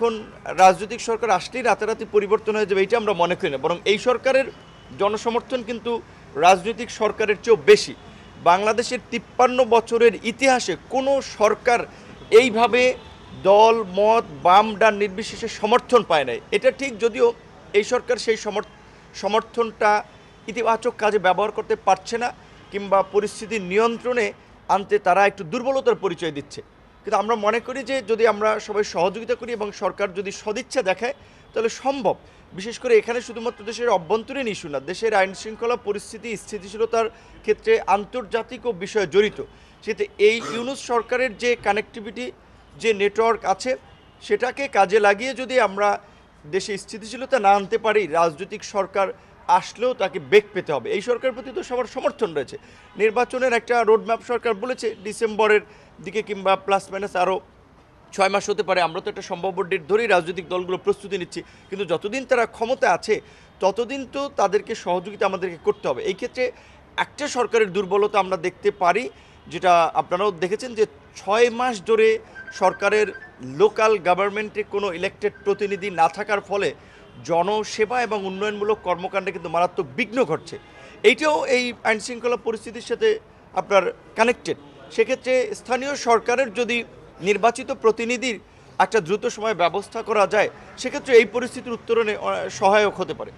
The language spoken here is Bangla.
এখন রাজনৈতিক সরকার আসলেই রাতারাতি পরিবর্তন হয়ে যাবে এটা আমরা মনে করি না, বরং এই সরকারের জনসমর্থন কিন্তু রাজনৈতিক সরকারের চেয়েও বেশি। বাংলাদেশের 53 বছরের ইতিহাসে কোনো সরকার এইভাবে দল মত বাম ডান নির্বিশেষে সমর্থন পায় নাই। এটা ঠিক, যদিও এই সরকার সেই সমর্থনটা ইতিবাচক কাজে ব্যবহার করতে পারছে না, কিংবা পরিস্থিতি নিয়ন্ত্রণে আনতে তারা একটু দুর্বলতার পরিচয় দিচ্ছে। কিন্তু আমরা মনে করি যে যদি আমরা সবাই সহযোগিতা করি এবং সরকার যদি সদিচ্ছা দেখায় তাহলে সম্ভব। বিশেষ করে এখানে শুধুমাত্র দেশের অভ্যন্তরীণ ইস্যু না, দেশের আইন শৃঙ্খলা পরিস্থিতি স্থিতিশীলতার ক্ষেত্রে আন্তর্জাতিকও বিষয় জড়িত। সেতে এই ইউনূস সরকারের যে কানেক্টিভিটি, যে নেটওয়ার্ক আছে, সেটাকে কাজে লাগিয়ে যদি আমরা দেশে স্থিতিশীলতা না আনতে পারি, রাজনৈতিক সরকার আসলেও তাকে বেগ পেতে হবে। এই সরকারের প্রতি তো সবার সমর্থন রয়েছে। নির্বাচনের একটা রোডম্যাপ সরকার বলেছে ডিসেম্বরের দিকে কিংবা প্লাস মাইনাস আরও 6 মাস হতে পারে। আমরা তো একটা সম্ভাব্য ডেট ধরেই রাজনৈতিক দলগুলো প্রস্তুতি নিচ্ছি, কিন্তু যতদিন তারা ক্ষমতা আছে ততদিন তো তাদেরকে সহযোগিতা আমাদেরকে করতে হবে। এই ক্ষেত্রে একটা সরকারের দুর্বলতা আমরা দেখতে পারি, যেটা আপনারাও দেখেছেন, যে 6 মাস ধরে সরকারের লোকাল গভর্নমেন্টে কোনো ইলেকটেড প্রতিনিধি না থাকার ফলে জনসেবা এবং উন্নয়নমূলক কর্মকাণ্ডে কিন্তু মারাত্মক বিঘ্ন ঘটছে। এইটাও এই আইনশৃঙ্খলা পরিস্থিতির সাথে আপনার কানেক্টেড। সেক্ষেত্রে স্থানীয় সরকারের যদি নির্বাচিত প্রতিনিধির একটা দ্রুত সময় ব্যবস্থা করা যায়, সেক্ষেত্রে এই পরিস্থিতির উত্তরণে সহায়ক হতে পারে।